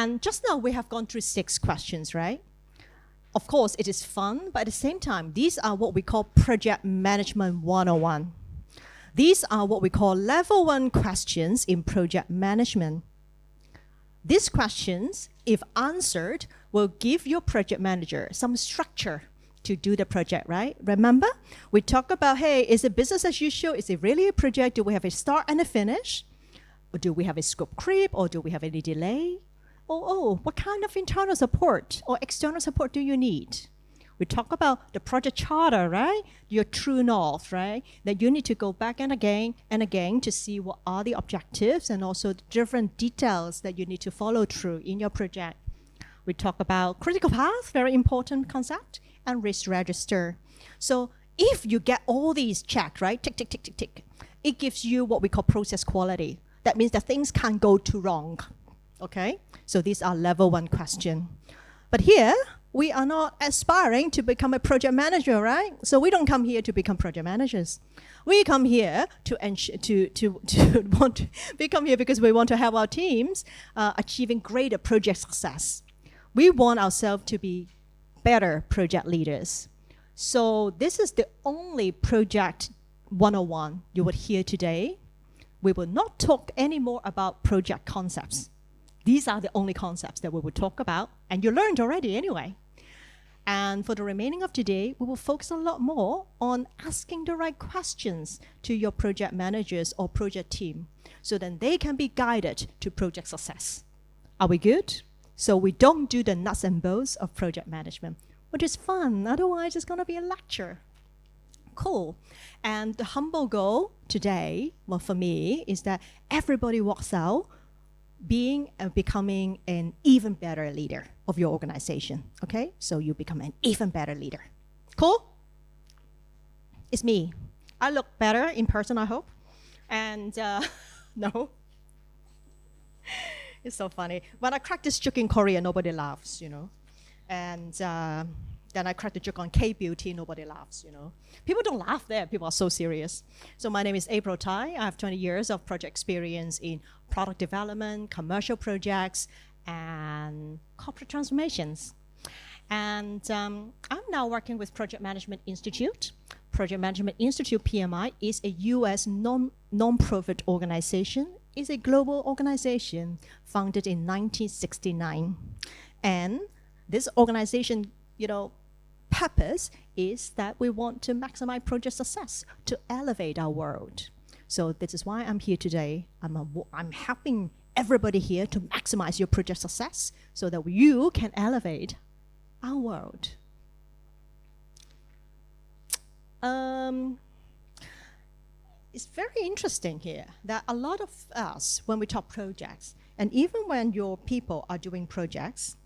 And just now we have gone through 6 questions, right? Of course, it is fun, but at the same time, these are what we call project management 101. These are what we call level 1 questions in project management. These questions, if answered, will give your project manager some structure to do the project, right? Remember, we talk about, hey, is it business as usual? Is it really a project? Do we have a start and a finish? Or do we have a scope creep? Or do we have any delay? What kind of internal support or external support do you need? We talk about the project charter, right? Your true north, right? That you need to go back and again to see what are the objectives and also the different details that you need to follow through in your project. We talk about critical path, very important concept, and risk register. So if you get all these checked, right? Tick, tick, tick, tick, tick. It gives you what we call process quality. That means that things can't go too wrong. Okay? So these are level 1 question. But here, we are not aspiring to become a project manager, right? So we don't come here to become project managers. We come here we come here because we want to help our teams achieving greater project success. We want ourselves to be better project leaders. So this is the only project 101 you would hear today. We will not talk anymore about project concepts. These are the only concepts that we will talk about, and you learned already anyway. And for the remaining of today, we will focus a lot more on asking the right questions to your project managers or project team, so then they can be guided to project success. Are we good? So we don't do the nuts and bolts of project management, which is fun. Otherwise, it's going to be a lecture. Cool. And the humble goal today, well, for me, is that everybody walks out being and becoming an even better leader of your organization. Okay? So you become an even better leader. Cool? It's me. I look better in person, I hope. And no. It's so funny. When I crack this joke in Korea, nobody laughs, you know. And then I crack the joke on K-beauty, nobody laughs, you know. People don't laugh there. People are so serious. So my name is April Tai. I have 20 years of project experience in product development, commercial projects, and corporate transformations. And I'm now working with Project Management Institute. Project Management Institute, PMI, is a US non-profit organization. It's a global organization founded in 1969. And this organization, you know, purpose is that we want to maximize project success to elevate our world. So this is why I'm here today. I'm helping everybody here to maximize your project success so that you can elevate our world. It's very interesting here that a lot of us, when we talk projects, and even when your people are doing projects,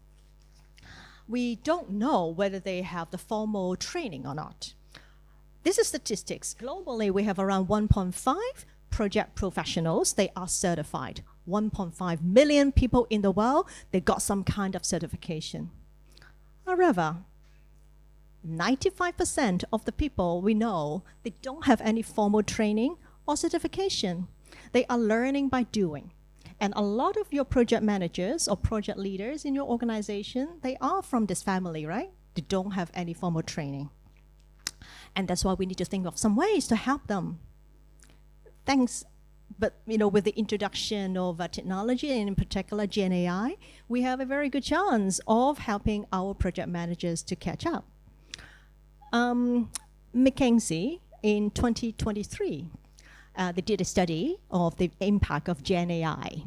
we don't know whether they have the formal training or not. This is statistics. Globally, we have around 1.5 project professionals. They are certified. 1.5 million people in the world, they got some kind of certification. However, 95% of the people we know, they don't have any formal training or certification. They are learning by doing. And a lot of your project managers or project leaders in your organization, they are from this family, right? They don't have any formal training. And that's why we need to think of some ways to help them. Thanks. But with the introduction of technology, and in particular Gen AI, we have a very good chance of helping our project managers to catch up. McKinsey in 2023, they did a study of the impact of Gen AI.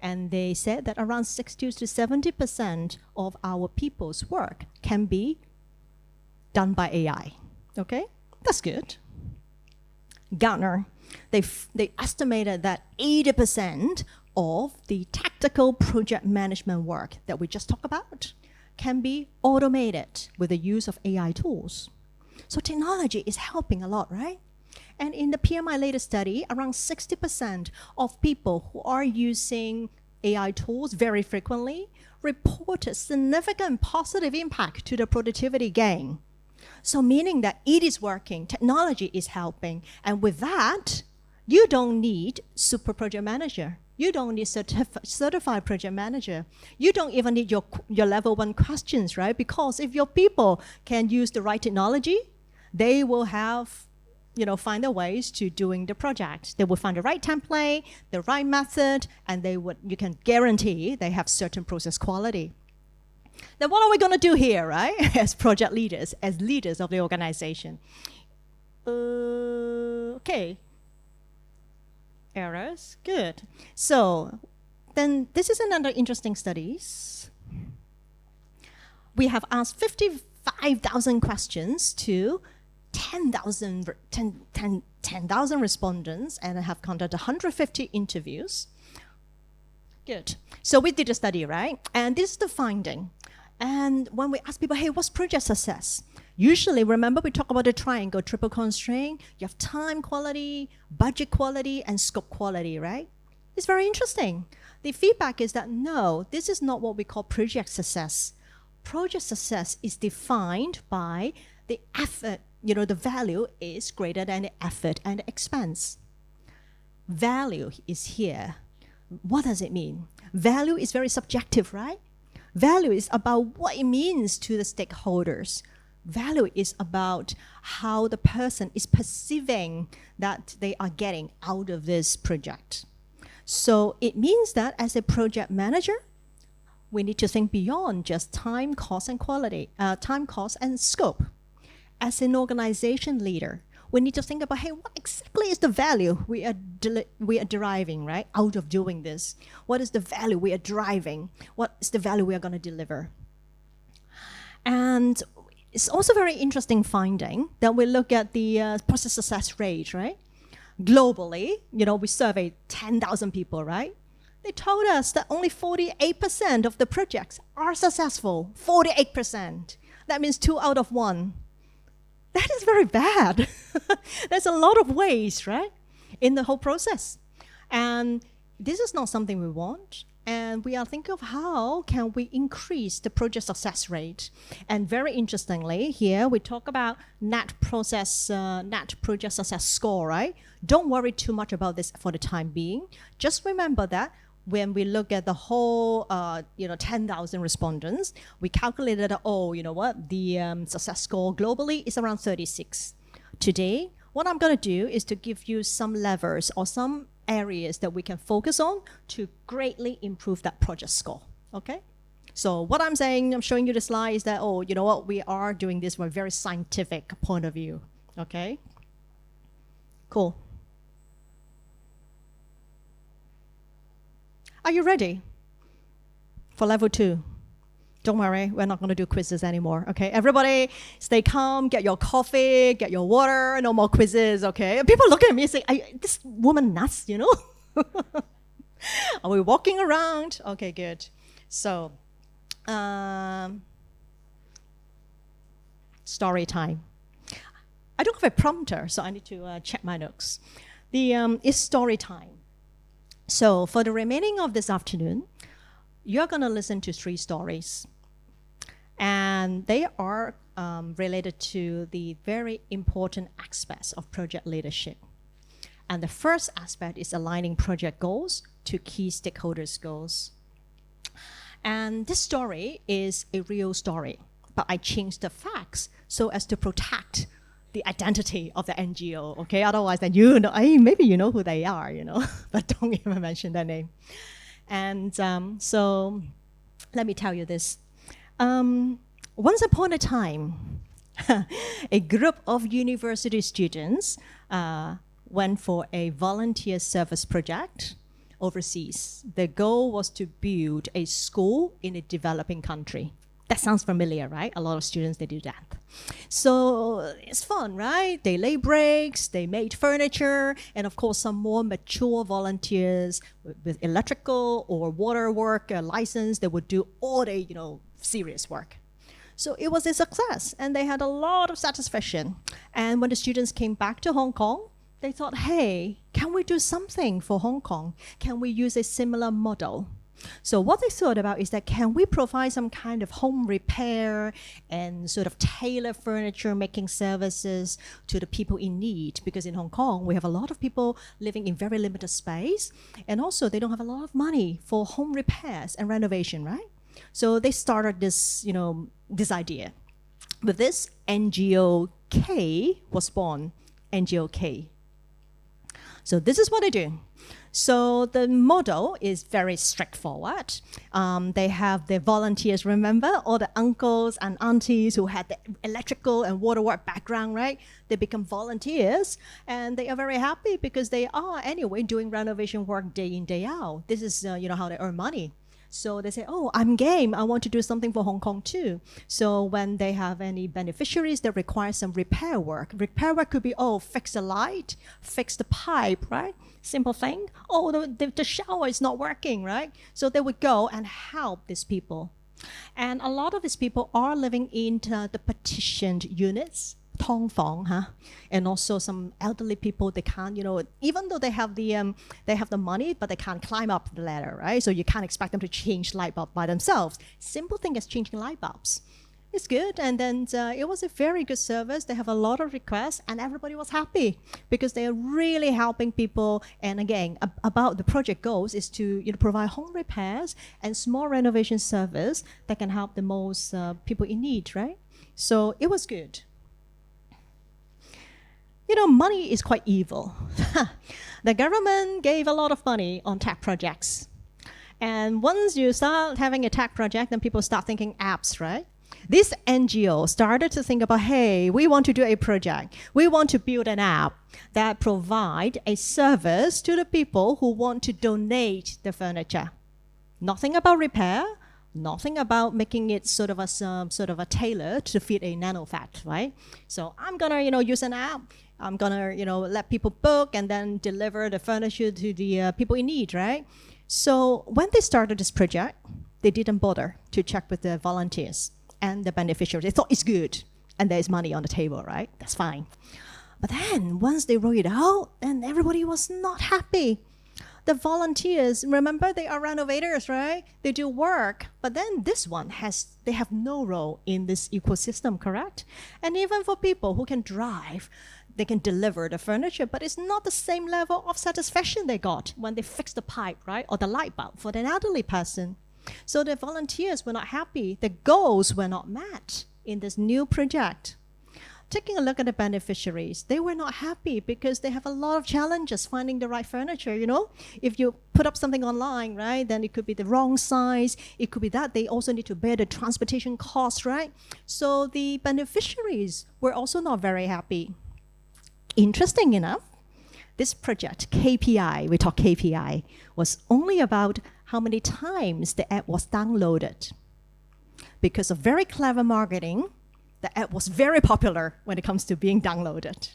And they said that around 60 to 70% of our people's work can be done by AI. Okay, that's good. Gartner, they estimated that 80% of the tactical project management work that we just talked about can be automated with the use of AI tools. So technology is helping a lot, right? And in the PMI latest study, around 60% of people who are using AI tools very frequently reported significant positive impact to the productivity gain. So meaning that it is working, technology is helping, and with that, you don't need super project manager. You don't need certified project manager. You don't even need your level 1 questions, right? Because if your people can use the right technology, they will have, find their ways to doing the project. They will find the right template, the right method, and you can guarantee they have certain process quality. Then what are we going to do here, right? As project leaders, as leaders of the organization. Okay. Errors, good. So then this is another interesting studies. We have asked 55,000 questions to 10,000 respondents and have conducted 150 interviews. Good. So we did a study, right? And this is the finding. And when we ask people, hey, what's project success? Usually, remember we talk about the triangle, triple constraint. You have time quality, budget quality, and scope quality, right? It's very interesting. The feedback is that no, this is not what we call project success. Project success is defined by the effort, the value is greater than the effort and the expense. Value is here. What does it mean? Value is very subjective, right? Value is about what it means to the stakeholders. Value is about how the person is perceiving that they are getting out of this project. So it means that as a project manager, we need to think beyond just time, cost, and quality, time, cost, and scope. As an organization leader, we need to think about, hey, what exactly is the value we are deriving, right, out of doing this? What is the value we are driving? What is the value we are going to deliver? And it's also very interesting finding that we look at the process success rate, right? Globally, we surveyed 10,000 people, right? They told us that only 48% of the projects are successful. 48%. That means 2 out of 1. That is very bad. There's a lot of waste, right, in the whole process. And this is not something we want. And we are thinking of how can we increase the project success rate. And very interestingly, here we talk about net project success score, right? Don't worry too much about this for the time being. Just remember that when we look at the whole, 10,000 respondents, we calculated that, the success score globally is around 36. Today, what I'm going to do is to give you some levers or some areas that we can focus on to greatly improve that project score, okay? So what I'm saying, I'm showing you the slide is that, we are doing this from a very scientific point of view, okay? Cool. Are you ready for level 2? Don't worry, we're not going to do quizzes anymore, okay? Everybody, stay calm, get your coffee, get your water, no more quizzes, okay? People look at me and say, this woman nuts, Are we walking around? Okay, good. So, story time. I don't have a prompter, so I need to check my notes. It's story time. So for the remaining of this afternoon, you're going to listen to 3 stories. And they are related to the very important aspects of project leadership. And the first aspect is aligning project goals to key stakeholders' goals. And this story is a real story, but I changed the facts so as to protect the identity of the NGO, okay? Otherwise, then maybe you know who they are, but don't even mention their name. And so let me tell you this. Once upon a time, a group of university students went for a volunteer service project overseas. The goal was to build a school in a developing country. That sounds familiar, right? A lot of students, they do that. So it's fun, right? They lay bricks, they made furniture, and of course some more mature volunteers with electrical or water work license, they would do all the, serious work. So it was a success, and they had a lot of satisfaction. And when the students came back to Hong Kong, they thought, hey, can we do something for Hong Kong? Can we use a similar model? So what they thought about is that can we provide some kind of home repair and sort of tailor furniture making services to the people in need? Because in Hong Kong, we have a lot of people living in very limited space, and also they don't have a lot of money for home repairs and renovation, right? So they started this, this idea. With this, NGOK was born, NGOK. So this is what they do. So the model is very straightforward. They have their volunteers, remember? All the uncles and aunties who had the electrical and waterwork background, right? They become volunteers, and they are very happy because they are anyway doing renovation work day in, day out. This is, how they earn money. So they say, oh, I'm game. I want to do something for Hong Kong too. So when they have any beneficiaries that require some repair work could be, fix the light, fix the pipe, right? Simple thing. Oh, the shower is not working, right? So they would go and help these people. And a lot of these people are living in the partitioned units, Tong Fong, and also some elderly people. They can't, even though they have the money, but they can't climb up the ladder, right? So you can't expect them to change light bulb by themselves. Simple thing as changing light bulbs. It's good, and then it was a very good service. They have a lot of requests, and everybody was happy because they are really helping people. And again, about the project goals is to provide home repairs and small renovation service that can help the most people in need, right? So it was good. Money is quite evil. The government gave a lot of money on tech projects. And once you start having a tech project, then people start thinking apps, right? This NGO started to think about, hey, we want to do a project. We want to build an app that provide a service to the people who want to donate the furniture. Nothing about repair, nothing about making it sort of a tailor to fit a nano fat, right? So I'm gonna, use an app. I'm gonna, let people book and then deliver the furniture to the people in need, right? So when they started this project, they didn't bother to check with the volunteers and the beneficiaries. They thought it's good and there's money on the table, right? That's fine. But then once they wrote it out, then everybody was not happy. The volunteers, remember, they are renovators, right? They do work, but then this one they have no role in this ecosystem, correct? And even for people who can drive, they can deliver the furniture, but it's not the same level of satisfaction they got when they fixed the pipe, right? Or the light bulb for the elderly person. So the volunteers were not happy. The goals were not met in this new project. Taking a look at the beneficiaries, they were not happy because they have a lot of challenges finding the right furniture, If you put up something online, right, then it could be the wrong size. It could be that they also need to bear the transportation costs, right? So the beneficiaries were also not very happy. Interesting enough, this project, KPI, we talk KPI, was only about how many times the app was downloaded. Because of very clever marketing, the app was very popular when it comes to being downloaded.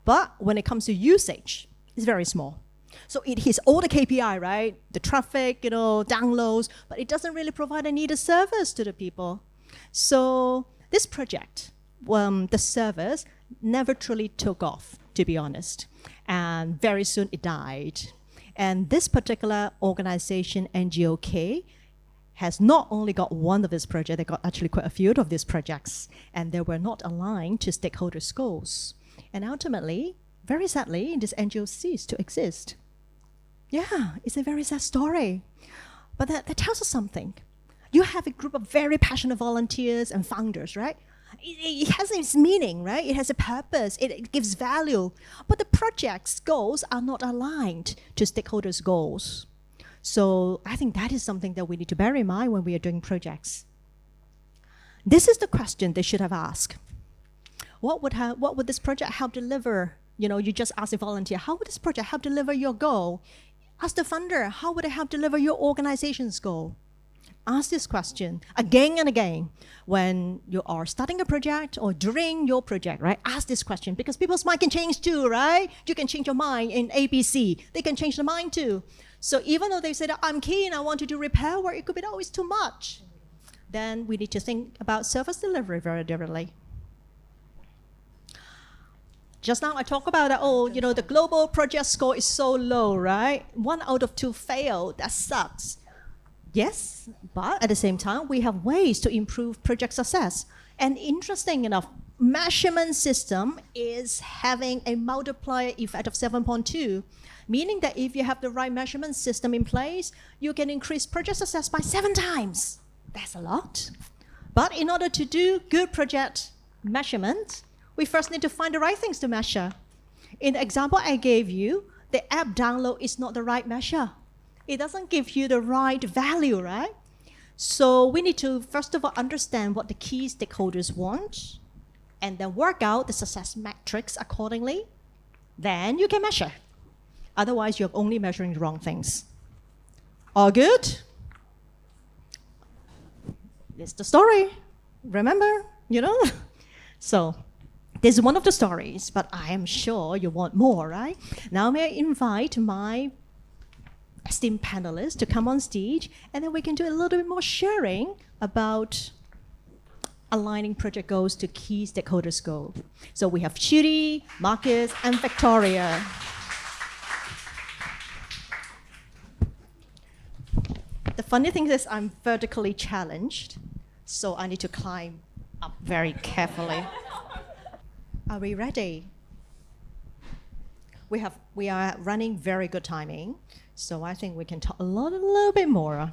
But when it comes to usage, it's very small. So it hits all the KPI, right? The traffic, downloads, but it doesn't really provide a needed service to the people. So this project, the service never truly took off, to be honest. And very soon it died. And this particular organization, NGOK, has not only got one of this project, they got actually quite a few of these projects, and they were not aligned to stakeholders' goals. And ultimately, very sadly, this NGO ceased to exist. Yeah, it's a very sad story. But that tells us something. You have a group of very passionate volunteers and founders, right? It has its meaning, right? It has a purpose. It gives value. But the project's goals are not aligned to stakeholders' goals. So I think that is something that we need to bear in mind when we are doing projects. This is the question they should have asked. What would this project help deliver? You just ask a volunteer, how would this project help deliver your goal? Ask the funder, how would it help deliver your organization's goal? Ask this question again and again when you are starting a project or during your project, right? Ask this question because people's mind can change too, right? You can change your mind in ABC. They can change their mind too. So even though they say that I'm keen, I want to do repair work, it could be always too much. Then we need to think about service delivery very differently. Just now I talked about that, the global project score is so low, right? 1 out of 2 failed, that sucks. Yes, but at the same time, we have ways to improve project success. And interesting enough, measurement system is having a multiplier effect of 7.2, meaning that if you have the right measurement system in place, you can increase project success by 7 times. That's a lot. But in order to do good project measurement, we first need to find the right things to measure. In the example I gave you, the app download is not the right measure. It doesn't give you the right value, right? So we need to, first of all, understand what the key stakeholders want, and then work out the success metrics accordingly. Then you can measure. Otherwise, you're only measuring the wrong things. All good? It's the story. Remember, So this is one of the stories, but I am sure you want more, right? Now may I invite my esteemed panelists to come on stage, and then we can do a little bit more sharing about aligning project goals to key stakeholders' goals. So we have Judy, Marcus, and Victoria. The funny thing is I'm vertically challenged, so I need to climb up very carefully. Are we ready? We are running very good timing, so I think we can talk a little bit more.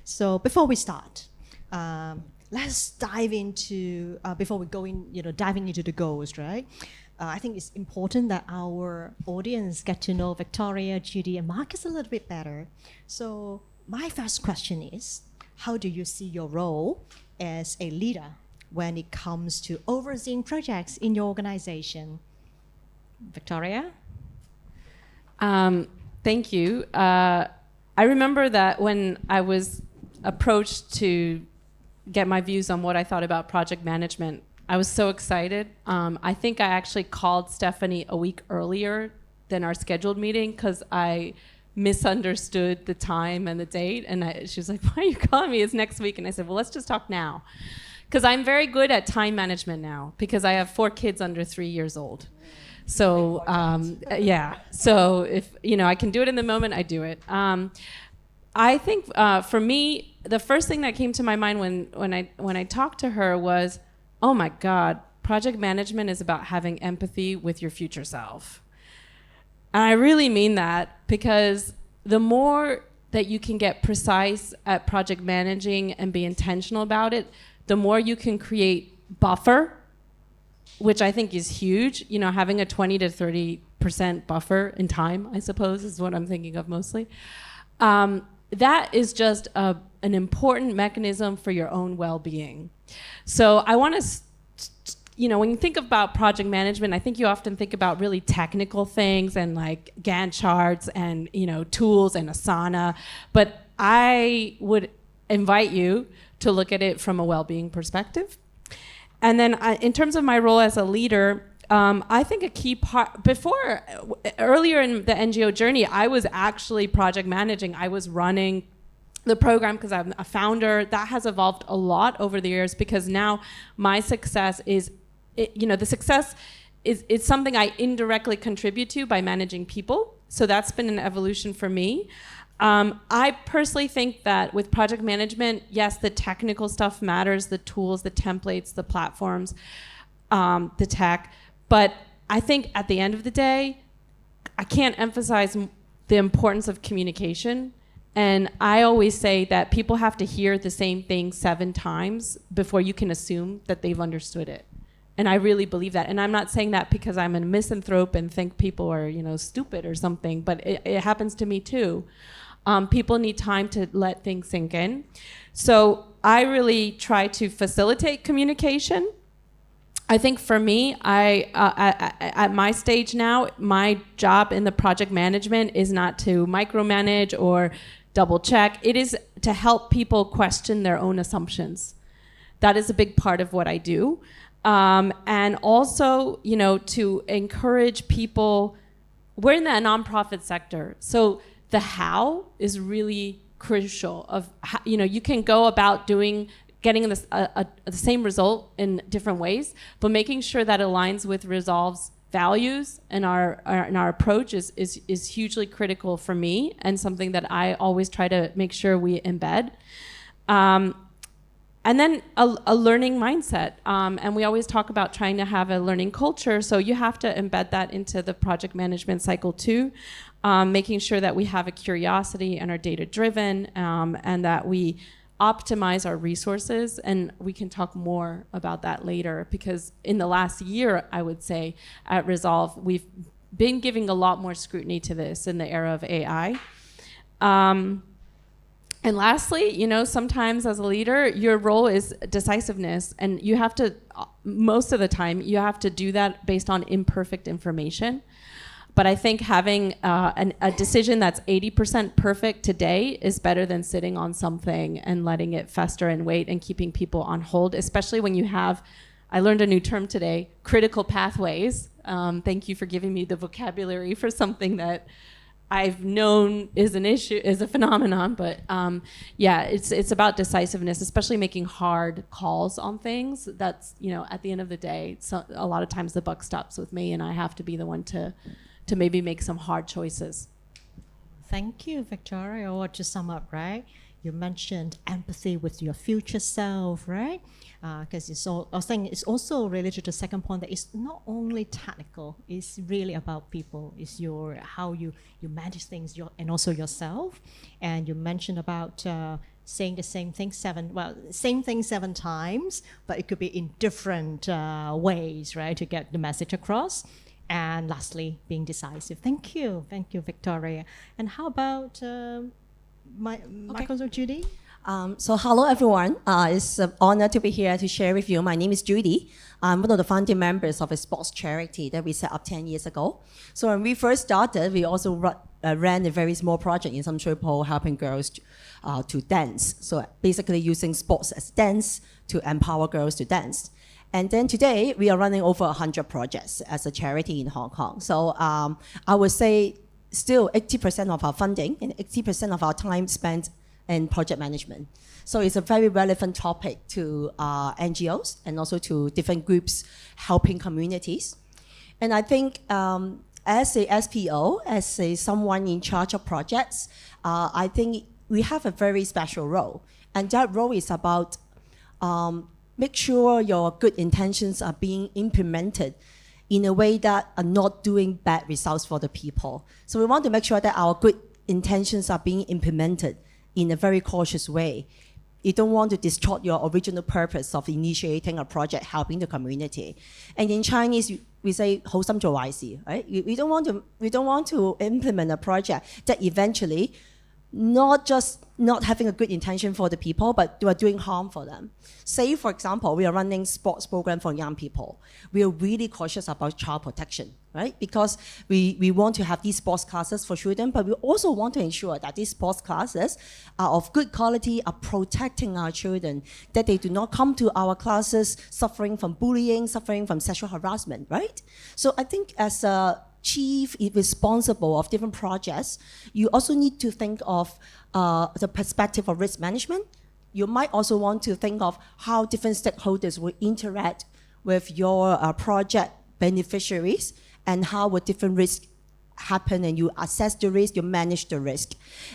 So before we start, let's dive into, before we go in, diving into the goals, right? I think it's important that our audience get to know Victoria, Judy, and Marcus a little bit better. So my first question is, how do you see your role as a leader when it comes to overseeing projects in your organization? Victoria? Thank you. I remember that when I was approached to get my views on what I thought about project management, I was so excited. I think I actually called Stephanie a week earlier than our scheduled meeting because I misunderstood the time and the date. And she was like, why are you calling me? It's next week. And I said, well, let's just talk now. Because I'm very good at time management now because I have 4 kids under 3 years old. So so if I can do it in the moment, I do it. I think for me, the first thing that came to my mind when I talked to her was, oh my God, project management is about having empathy with your future self. And I really mean that because the more that you can get precise at project managing and be intentional about it, the more you can create buffer, which I think is huge. Having a 20 to 30% buffer in time, I suppose, is what I'm thinking of mostly. That is just an important mechanism for your own well-being. So I want to, when you think about project management, I think you often think about really technical things and like Gantt charts and, tools and Asana. But I would invite you to look at it from a well-being perspective. And then in terms of my role as a leader, I think a key part, earlier in the NGO journey, I was actually project managing. I was running the program because I'm a founder. That has evolved a lot over the years because now my success is, the success is something I indirectly contribute to by managing people. So that's been an evolution for me. I personally think that with project management, yes, the technical stuff matters, the tools, the templates, the platforms, the tech. But I think at the end of the day, I can't emphasize the importance of communication. And I always say that people have to hear the same thing 7 times before you can assume that they've understood it. And I really believe that. And I'm not saying that because I'm a misanthrope and think people are, stupid or something, but it happens to me too. People need time to let things sink in. So I really try to facilitate communication. I think for me, at my stage now, my job in the project management is not to micromanage or double check. It is to help people question their own assumptions. That is a big part of what I do. And also, to encourage people. We're in the nonprofit sector, so the how is really crucial. Of how, you can go about getting the same result in different ways, but making sure that aligns with resolves values and our approach is hugely critical for me, and something that I always try to make sure we embed. And then a learning mindset. And we always talk about trying to have a learning culture. So you have to embed that into the project management cycle too, making sure that we have a curiosity and are data driven, and that we optimize our resources. And we can talk more about that later, because in the last year, I would say at Resolve, we've been giving a lot more scrutiny to this in the era of AI. And lastly, you know, sometimes as a leader, your role is decisiveness, and you have to, most of the time, you have to do that based on imperfect information. But I think having a decision that's 80% perfect today is better than sitting on something and letting it fester and wait and keeping people on hold, especially when you have, I learned a new term today, critical pathways. Thank you for giving me the vocabulary for something that I've known is an issue, is a phenomenon, but yeah, it's about decisiveness, especially making hard calls on things. That's, you know, at the end of the day, so a lot of times the buck stops with me, and I have to be the one to maybe make some hard choices. Thank you, Victoria. Or to sum up, right? You mentioned empathy with your future self, right? Because I was saying it's also related to the second point, that it's not only technical, it's really about people. It's how you manage things, and also yourself. And you mentioned about saying the same thing seven times, but it could be in different ways, right, to get the message across. And lastly, being decisive. Thank you, Victoria. And how about Michael or Judy? So hello everyone, it's an honor to be here to share with you. My name is Judy. I'm one of the founding members of a sports charity that we set up 10 years ago. So when we first started, we also ran a very small project in some Singapore helping girls to dance. So basically using sports as dance to empower girls to dance. And then today, we are running over 100 projects as a charity in Hong Kong. So I would say still 80% of our funding and 80% of our time spent in project management. So it's a very relevant topic to NGOs and also to different groups helping communities. And I think as a SPO, as someone in charge of projects, I think we have a very special role. And that role is about make sure your good intentions are being implemented in a way that are not doing bad results for the people. So we want to make sure that our good intentions are being implemented in a very cautious way. You don't want to distort your original purpose of initiating a project helping the community. And in Chinese, we say 好心做壞事, right? We don't want to implement a project that eventually not just not having a good intention for the people, but you are doing harm for them. Say, for example, we are running sports program for young people. We are really cautious about child protection, right? Because we want to have these sports classes for children, but we also want to ensure that these sports classes are of good quality, are protecting our children, that they do not come to our classes suffering from bullying, suffering from sexual harassment, right? So I think as a chief responsible of different projects, you also need to think of the perspective of risk management. You might also want to think of how different stakeholders will interact with your project beneficiaries and how would different risks happen, and you assess the risk, you manage the risk.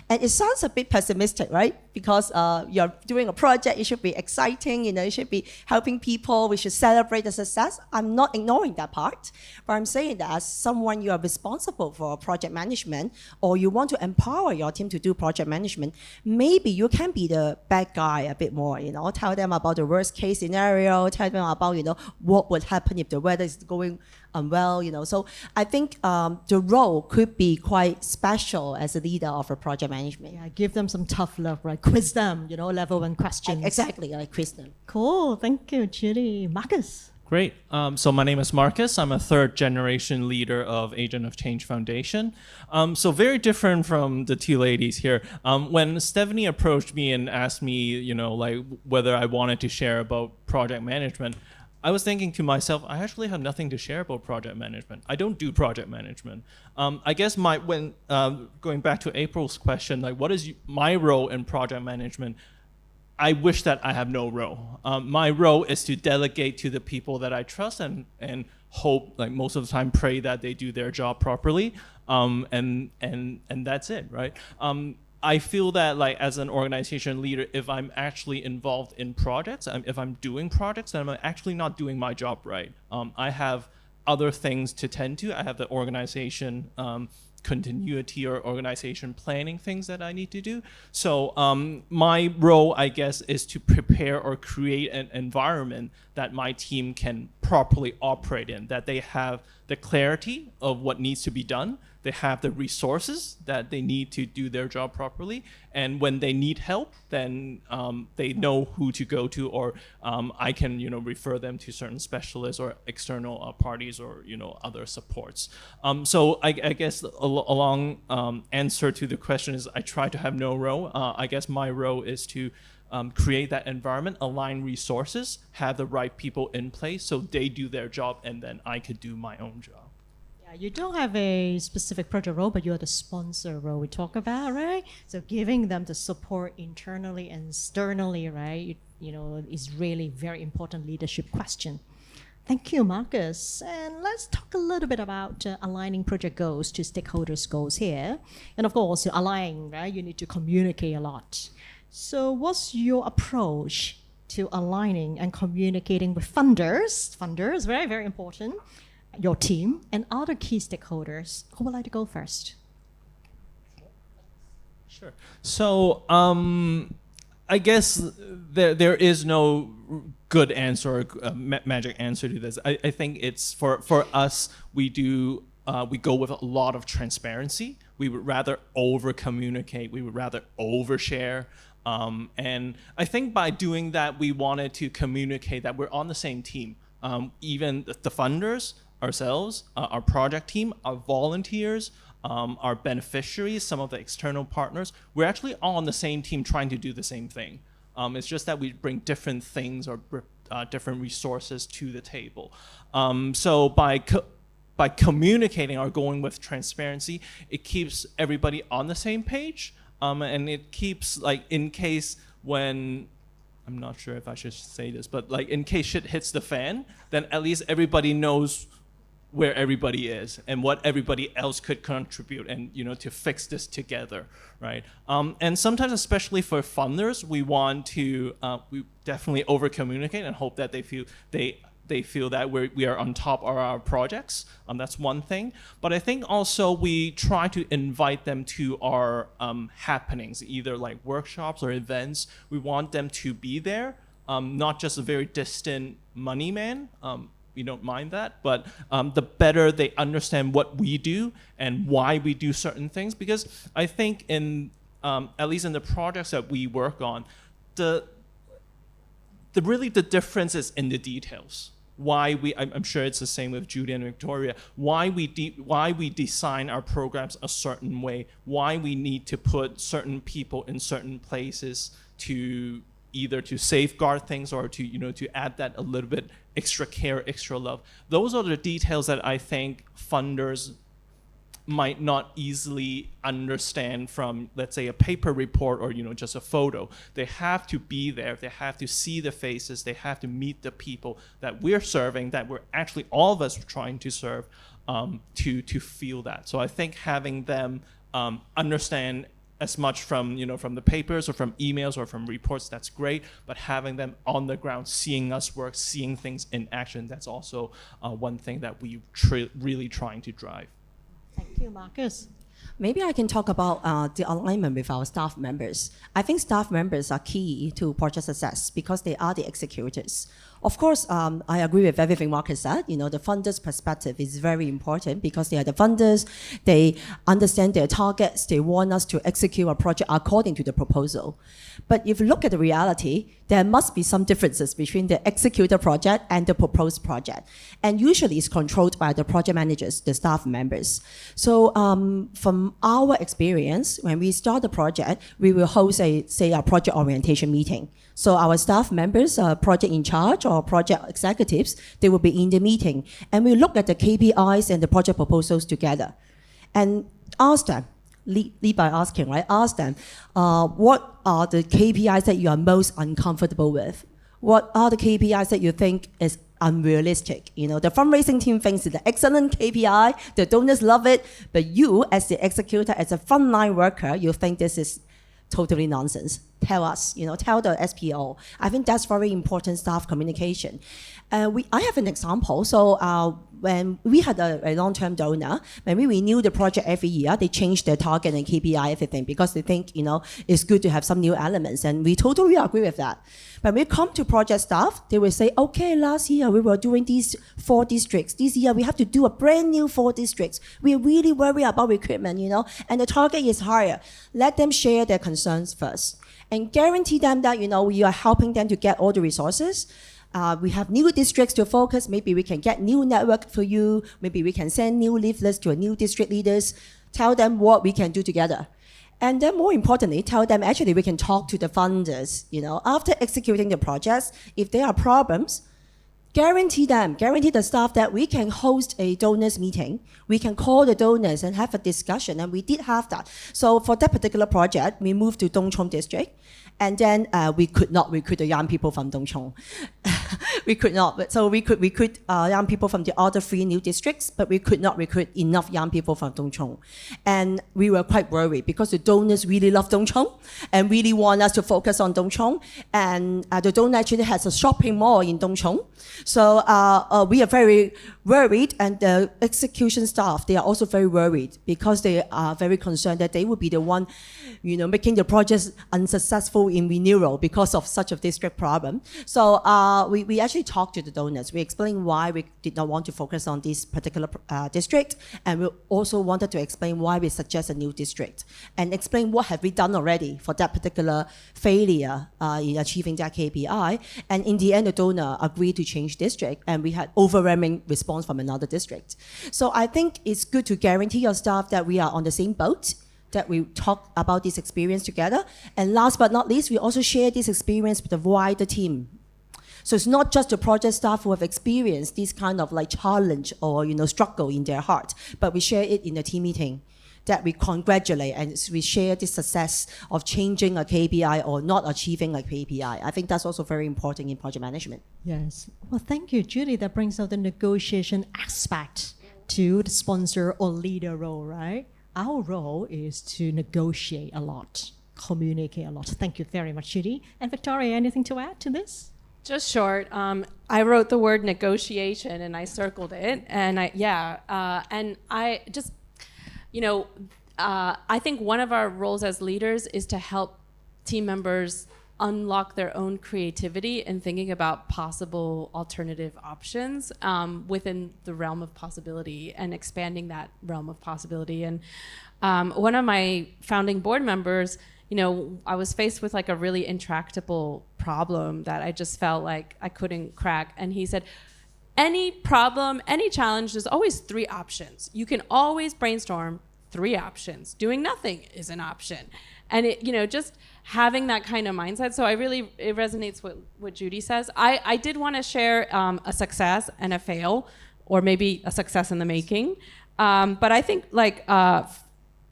And it sounds a bit pessimistic, right? Because you're doing a project, it should be exciting, it should be helping people, we should celebrate the success. I'm not ignoring that part, but I'm saying that as someone you are responsible for project management, or you want to empower your team to do project management, maybe you can be the bad guy a bit more, tell them about the worst case scenario, tell them about, what would happen if the weather is going unwell, So I think the role could be quite special as a leader of a project management. Yeah, give them some tough love, right? Quiz them, level 1 questions. Exactly, like quiz them. Cool, thank you, Judy. Marcus. Great. So my name is Marcus. I'm a third generation leader of Agent of Change Foundation. So very different from the two ladies here. When Stephanie approached me and asked me, whether I wanted to share about project management, I was thinking to myself, I actually have nothing to share about project management. I don't do project management. I guess going back to April's question, what is my role in project management? I wish that I have no role. My role is to delegate to the people that I trust and hope, like most of the time, pray that they do their job properly, and that's it, right? I feel that like as an organization leader, if I'm actually involved in projects, if I'm doing projects, then I'm actually not doing my job right. I have other things to tend to. I have the organization continuity or organization planning things that I need to do. So my role, I guess, is to prepare or create an environment that my team can properly operate in, that they have the clarity of what needs to be done, they have the resources that they need to do their job properly, and when they need help, then they know who to go to, or I can refer them to certain specialists or external parties or other supports. So I guess a long answer to the question is I try to have no role. I guess my role is to create that environment, align resources, have the right people in place so they do their job, and then I could do my own job. You don't have a specific project role, but you're the sponsor role we talk about, right? So giving them the support internally and externally, right? Is really very important leadership question. Thank you, Marcus. And let's talk a little bit about aligning project goals to stakeholders' goals here. And of course, aligning, right? You need to communicate a lot. So what's your approach to aligning and communicating with funders? Funders, very, very important. Your team and other key stakeholders. Who would like to go first? Sure. So I guess there is no good answer or magic answer to this. I think it's for us, we go with a lot of transparency. We would rather over communicate. We would rather overshare. And I think by doing that, we wanted to communicate that we're on the same team. Even the funders, ourselves, our project team, our volunteers, our beneficiaries, some of the external partners, we're actually all on the same team trying to do the same thing. It's just that we bring different things or different resources to the table. So by communicating or going with transparency, it keeps everybody on the same page, and it keeps, like, in case when, I'm not sure if I should say this, but like in case shit hits the fan, then at least everybody knows where everybody is and what everybody else could contribute, and to fix this together, right? And sometimes, especially for funders, we want to we definitely over communicate and hope that they feel that we are on top of our projects. That's one thing. But I think also we try to invite them to our happenings, either like workshops or events. We want them to be there, not just a very distant money man. We don't mind that, but the better they understand what we do and why we do certain things. Because I think at least in the projects that we work on, the difference is in the details. I'm sure it's the same with Judy and Victoria, why we design our programs a certain way, why we need to put certain people in certain places to either to safeguard things or to add that a little bit extra care, extra love. Those are the details that I think funders might not easily understand from, let's say, a paper report or just a photo. They have to be there. They have to see the faces. They have to meet the people that we're serving, that we're actually all of us trying to serve, to feel that. So I think having them understand as much from the papers or from emails or from reports, that's great. But having them on the ground, seeing us work, seeing things in action, that's also one thing that we really trying to drive. Thank you, Marcus. Maybe I can talk about the alignment with our staff members. I think staff members are key to project success because they are the executors. Of course, I agree with everything Marcus said. The funders' perspective is very important because they are the funders. They understand their targets. They want us to execute a project according to the proposal. But if you look at the reality, there must be some differences between the executed project and the proposed project. And usually it's controlled by the project managers, the staff members. So from our experience, when we start the project, we will host a project orientation meeting. So our staff members, project in charge or project executives, they will be in the meeting. And we look at the KPIs and the project proposals together and ask them, lead by asking, right? Ask them, what are the KPIs that you are most uncomfortable with? What are the KPIs that you think is unrealistic? You know, the fundraising team thinks it's an excellent KPI, the donors love it, but you, as the executor, as a frontline worker, you think this is totally nonsense. Tell us, you know, tell the SPO. I think that's very important staff communication. I have an example. So when we had a long-term donor, when we renew the project every year, they change their target and KPI, everything, because they think, you know, it's good to have some new elements. And we totally agree with that. When we come to project staff, they will say, okay, last year we were doing these 4 districts. This year we have to do a brand new 4 districts. We really worry about recruitment, you know, and the target is higher. Let them share their concerns first and guarantee them that, you know, you are helping them to get all the resources. We have new districts to focus. Maybe we can get new network for you. Maybe we can send new leaflets to new district leaders. Tell them what we can do together. And then more importantly, tell them actually we can talk to the funders. You know, after executing the projects, if there are problems, guarantee the staff that we can host a donors meeting. We can call the donors and have a discussion, and we did have that. So for that particular project, we moved to Dongchong district, and then we could not recruit the young people from Dongchong. We could not. So we could recruit young people from the other 3 new districts, but we could not recruit enough young people from Dongchong. And we were quite worried because the donors really love Dongchong and really want us to focus on Dongchong. And the donor actually has a shopping mall in Dongchong. So we are very worried, and the execution staff, they are also very worried because they are very concerned that they will be the one, you know, making the projects unsuccessful in renewal because of such a district problem. So we actually talked to the donors. We explained why we did not want to focus on this particular district, and we also wanted to explain why we suggest a new district and explain what have we done already for that particular failure in achieving that KPI. And in the end, the donor agreed to change district, and we had overwhelming response from another district. So I think it's good to guarantee your staff that we are on the same boat, that we talk about this experience together. And last but not least, we also share this experience with the wider team. So it's not just the project staff who have experienced this kind of like challenge or, you know, struggle in their heart, but we share it in the team meeting, that we congratulate and we share the success of changing a KPI or not achieving a KPI. I think that's also very important in project management. Yes. Well, thank you, Judy. That brings out the negotiation aspect to the sponsor or leader role, right? Our role is to negotiate a lot, communicate a lot. Thank you very much, Judy. And Victoria, anything to add to this? Just short. I wrote the word negotiation and I circled it, and I just, you know, I think one of our roles as leaders is to help team members unlock their own creativity in thinking about possible alternative options within the realm of possibility and expanding that realm of possibility. And one of my founding board members, you know, I was faced with like a really intractable problem that I just felt like I couldn't crack. And he said, any problem, any challenge, there's always 3 options. You can always brainstorm 3 options. Doing nothing is an option. And it, you know, just having that kind of mindset. So it resonates with what Judy says. I did want to share a success and a fail, or maybe a success in the making. But I think like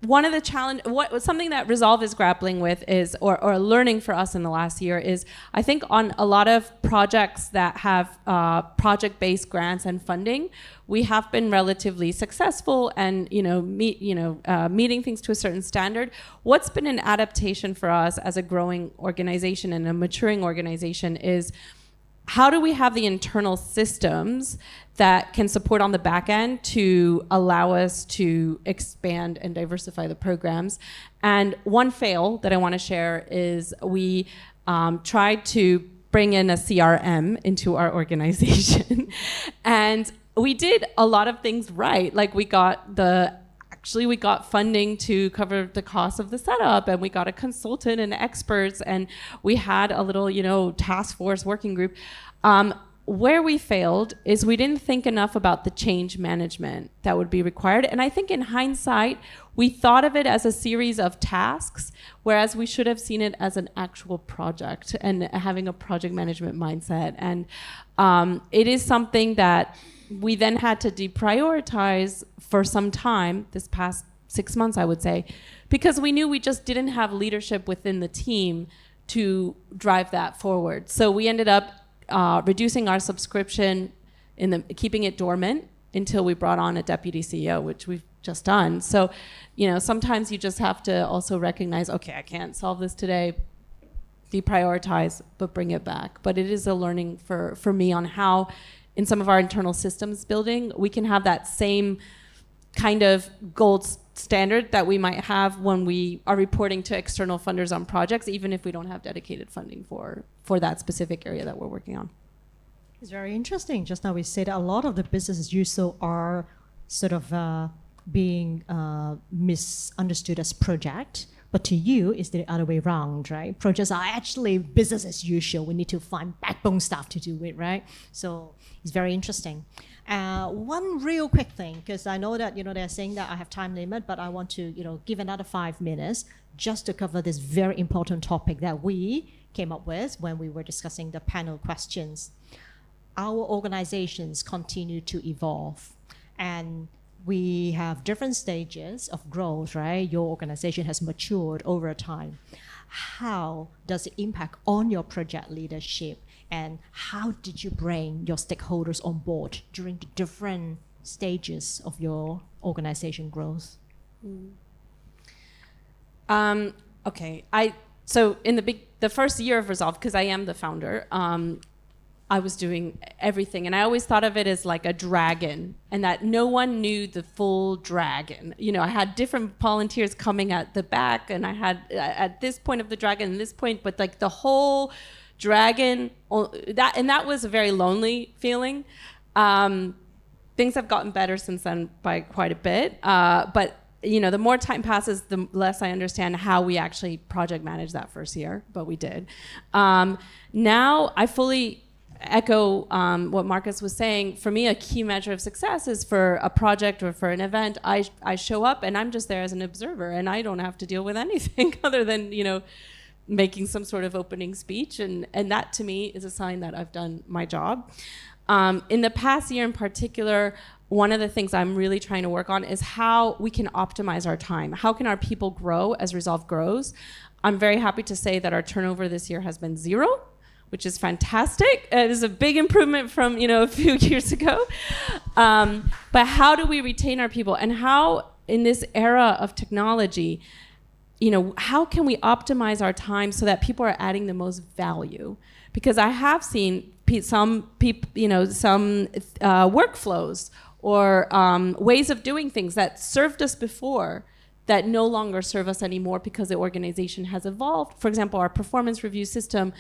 one of the something that Resolve is grappling with is, or learning for us in the last year is, I think on a lot of projects that have project-based grants and funding, we have been relatively successful and meeting things to a certain standard. What's been an adaptation for us as a growing organization and a maturing organization is, how do we have the internal systems that can support on the back end to allow us to expand and diversify the programs? And one fail that I want to share is we tried to bring in a CRM into our organization. And we did a lot of things right. Like we got funding to cover the cost of the setup, and we got a consultant and experts, and we had a little, task force working group. Where we failed is we didn't think enough about the change management that would be required. And I think in hindsight, we thought of it as a series of tasks, whereas we should have seen it as an actual project and having a project management mindset. And it is something that we then had to deprioritize for some time this past 6 months, I would say, because we knew we just didn't have leadership within the team to drive that forward. So we ended up reducing our subscription, keeping it dormant until we brought on a deputy CEO, which we've just done. So, sometimes you just have to also recognize, okay, I can't solve this today, deprioritize, but bring it back. But it is a learning for me on how, in some of our internal systems building, we can have that same kind of gold standard that we might have when we are reporting to external funders on projects, even if we don't have dedicated funding for that specific area that we're working on. It's very interesting. Just now we said a lot of the businesses you saw are sort of being misunderstood as project, but to you it's the other way around, right? Projects are actually business as usual. We need to find backbone stuff to do it, right? So it's very interesting. One real quick thing, because I know that they're saying that I have time limit, but I want to give another 5 minutes just to cover this very important topic that we came up with when we were discussing the panel questions. Our organizations continue to evolve, and we have different stages of growth, right? Your organization has matured over time. How does it impact on your project leadership, and how did you bring your stakeholders on board during the different stages of your organization growth? Okay, so in the first year of Resolve, because I am the founder, I was doing everything, and I always thought of it as like a dragon, and that no one knew the full dragon. I had different volunteers coming at the back, and I had at this point of the dragon and this point, but like the whole dragon, that was a very lonely feeling. Things have gotten better since then by quite a bit, but the more time passes, the less I understand how we actually project manage that first year, but we did. Now I fully echo what Marcus was saying. For me, a key measure of success is for a project or for an event, I show up and I'm just there as an observer, and I don't have to deal with anything other than making some sort of opening speech, and that to me is a sign that I've done my job. In the past year in particular, one of the things I'm really trying to work on is how we can optimize our time. How can our people grow as Resolve grows? I'm very happy to say that our turnover this year has been 0, which is fantastic. It is a big improvement from a few years ago. But how do we retain our people, and how in this era of technology, how can we optimize our time so that people are adding the most value? Because I have seen some workflows or ways of doing things that served us before that no longer serve us anymore because the organization has evolved. For example, our performance review system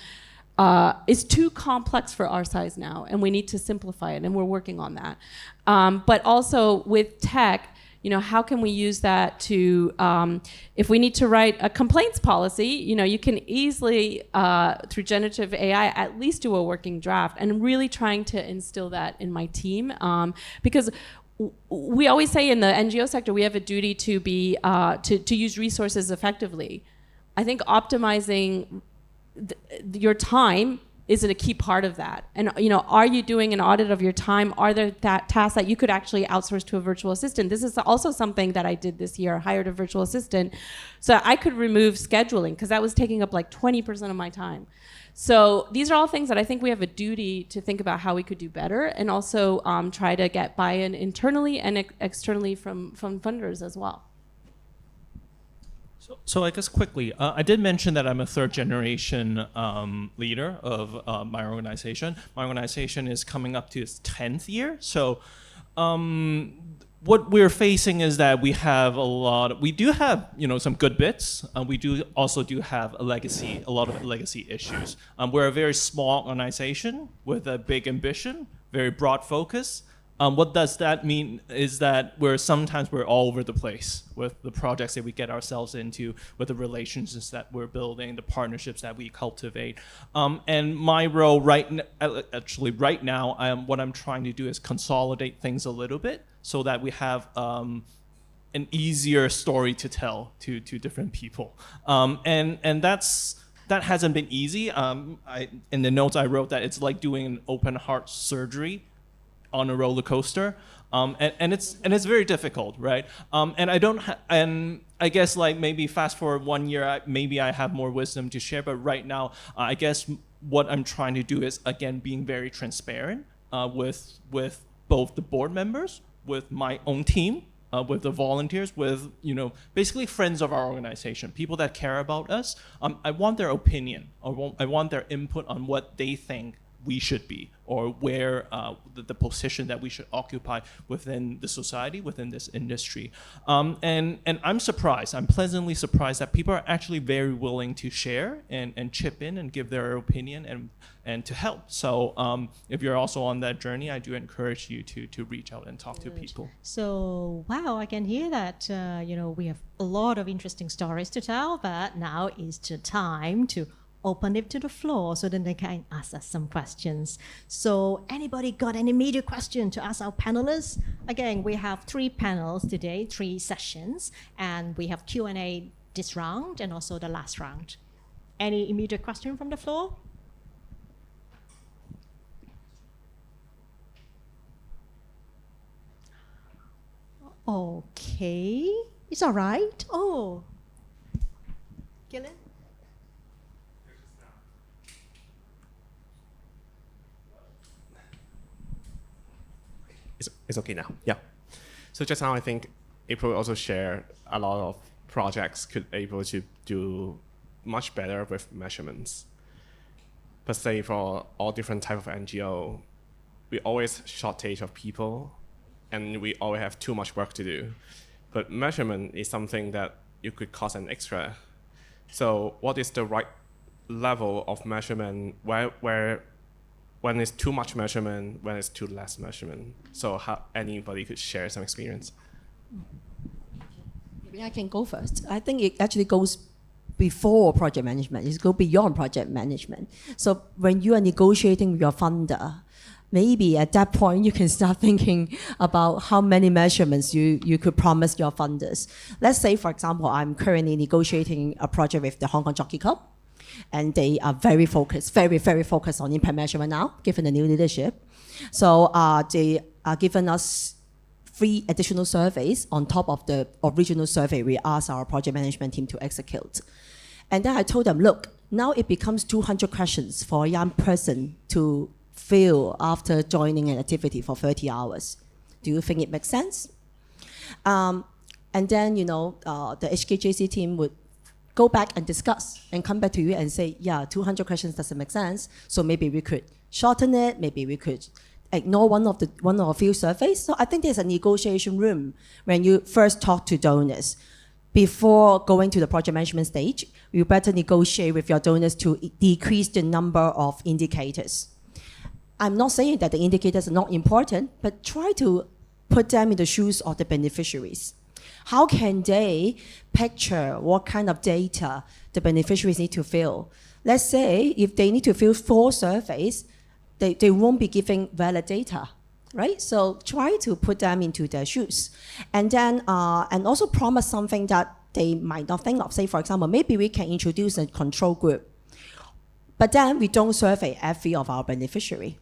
is too complex for our size now, and we need to simplify it, and we're working on that. But also with tech, how can we use that to, if we need to write a complaints policy, you can easily, through generative AI, at least do a working draft, and really trying to instill that in my team. Because we always say in the NGO sector, we have a duty to be, to use resources effectively. I think optimizing your time is a key part of that. And are you doing an audit of your time? Are there tasks that you could actually outsource to a virtual assistant? This is also something that I did this year. I hired a virtual assistant so I could remove scheduling, because that was taking up like 20% of my time. So these are all things that I think we have a duty to think about how we could do better, and also try to get buy-in internally and externally from funders as well. So I guess quickly, I did mention that I'm a third generation leader of my organization. My organization is coming up to its 10th year. So what we're facing is that we do have some good bits. We also have a lot of legacy issues. We're a very small organization with a big ambition, very broad focus. What does that mean is that we're all over the place with the projects that we get ourselves into, with the relationships that we're building, the partnerships that we cultivate. And my role right now, what I'm trying to do is consolidate things a little bit so that we have an easier story to tell to different people. And that hasn't been easy. In the notes I wrote that it's like doing an open heart surgery on a roller coaster. And it's very difficult, right? And I guess like maybe fast forward 1 year, maybe I have more wisdom to share. But right now, I guess what I'm trying to do is again being very transparent with both the board members, with my own team, with the volunteers, with basically friends of our organization, people that care about us. I want their opinion, or I want their input on what they think we should be, or where the position that we should occupy within the society, within this industry. And I'm surprised, I'm pleasantly surprised that people are actually very willing to share and chip in and give their opinion and to help. So if you're also on that journey, I do encourage you to reach out and talk to people. So, wow, I can hear that, we have a lot of interesting stories to tell, but now is the time to open it to the floor so then they can ask us some questions. So anybody got any immediate question to ask our panelists? Again, we have 3 panels today, 3 sessions, and we have Q&A this round and also the last round. Any immediate question from the floor? Okay, it's all right. Oh, Gillian? It's okay now. Yeah. So just now, I think April also shared a lot of projects could able to do much better with measurements. But say for all different type of NGO, we always shortage of people, and we always have too much work to do. But measurement is something that you could cost an extra. So what is the right level of measurement where when it's too much measurement, when it's too less measurement? So how anybody could share some experience? Maybe I can go first. I think it actually goes before project management. It goes beyond project management. So when you are negotiating with your funder, maybe at that point you can start thinking about how many measurements you could promise your funders. Let's say, for example, I'm currently negotiating a project with the Hong Kong Jockey Club, and they are very focused, very, very focused on impact measurement now, given the new leadership. So they are giving us 3 additional surveys on top of the original survey we asked our project management team to execute. And then I told them, look, now it becomes 200 questions for a young person to fill after joining an activity for 30 hours. Do you think it makes sense? And then, the HKJC team would go back and discuss and come back to you and say, yeah, 200 questions doesn't make sense. So maybe we could shorten it. Maybe we could ignore one of a few surveys. So I think there's a negotiation room when you first talk to donors. Before going to the project management stage, you better negotiate with your donors to decrease the number of indicators. I'm not saying that the indicators are not important, but try to put them in the shoes of the beneficiaries. How can they picture what kind of data the beneficiaries need to fill? Let's say if they need to fill 4 surveys, they won't be giving valid data, right? So try to put them into their shoes. And then, and also promise something that they might not think of. Say, for example, maybe we can introduce a control group, but then we don't survey every of our beneficiary.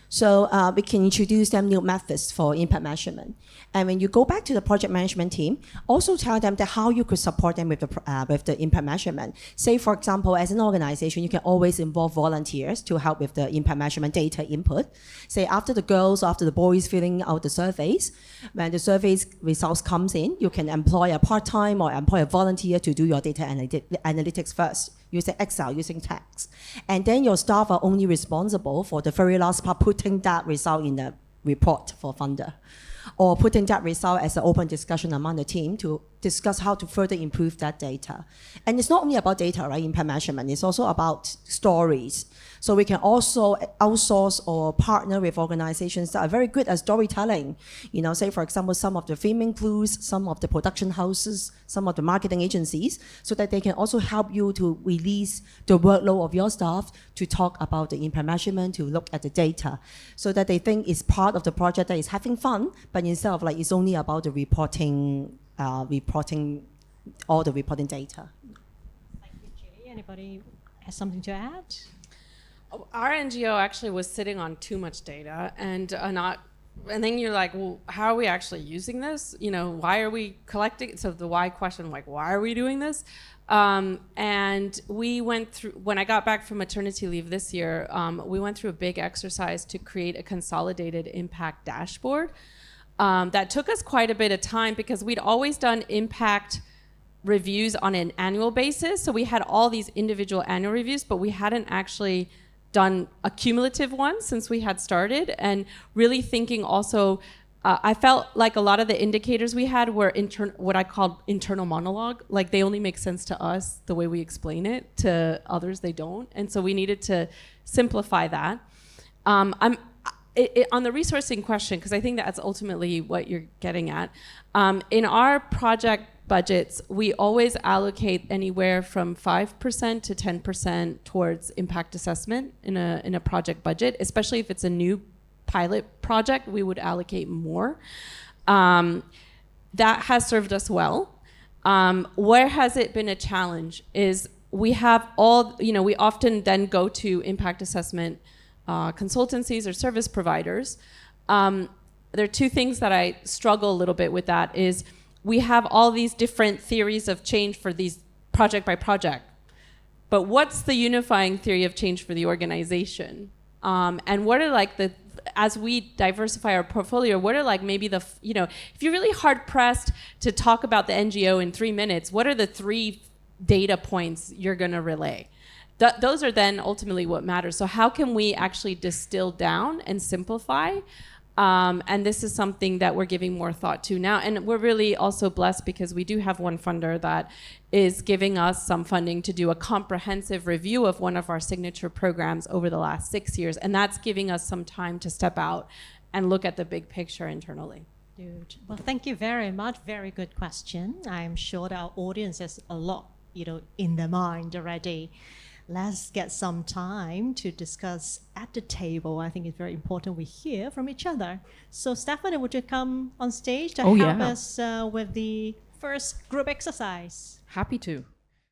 So we can introduce them new methods for impact measurement. And when you go back to the project management team, also tell them that how you could support them with the impact measurement. Say, for example, as an organization, you can always involve volunteers to help with the impact measurement data input. Say, after the boys filling out the surveys, when the surveys results comes in, you can employ a part-time or employ a volunteer to do your data analytics first, using Excel, using text. And then your staff are only responsible for the very last part, putting that result in the report for funder, or putting that result as an open discussion among the team to discuss how to further improve that data. And it's not only about data, right, impact measurement, it's also about stories. So we can also outsource or partner with organizations that are very good at storytelling. Say, for example, some of the filming crews, some of the production houses, some of the marketing agencies, so that they can also help you to release the workload of your staff to talk about the impact measurement, to look at the data, so that they think it's part of the project that is having fun, but instead of it's only about the reporting all the reporting data. Thank you, Judy. Anybody has something to add? Our NGO actually was sitting on too much data and not and then you're like, well, how are we actually using this? You know, why are we collecting? So the why question, like, why are we doing this? And we went through, when I got back from maternity leave this year, we went through a big exercise to create a consolidated impact dashboard. That took us quite a bit of time because we'd always done impact reviews on an annual basis. So we had all these individual annual reviews, but we hadn't actually done a cumulative one since we had started. And really thinking also, I felt like a lot of the indicators we had were what I called internal monologue. Like they only make sense to us the way we explain it. To others, they don't. And so we needed to simplify that. On the resourcing question, because I think that's ultimately what you're getting at. In our project budgets, we always allocate anywhere from 5% to 10% towards impact assessment in a project budget, especially if it's a new pilot project, we would allocate more. That has served us well. Where has it been a challenge is we have we often then go to impact assessment consultancies or service providers. There are two things that I struggle a little bit with that is we have all these different theories of change for these project by project. But what's the unifying theory of change for the organization? And what are as we diversify our portfolio, what are maybe if you're really hard pressed to talk about the NGO in 3 minutes, what are the 3 data points you're gonna relay? Those are then ultimately what matters. So how can we actually distill down and simplify? And this is something that we're giving more thought to now. And we're really also blessed because we do have one funder that is giving us some funding to do a comprehensive review of one of our signature programs over the last 6 years. And that's giving us some time to step out and look at the big picture internally. Good. Well, thank you very much. Very good question. I'm sure that our audience has a lot, in their mind already. Let's get some time to discuss at the table. I think it's very important we hear from each other. So, Stephanie, would you come on stage to help us with the first group exercise? Happy to.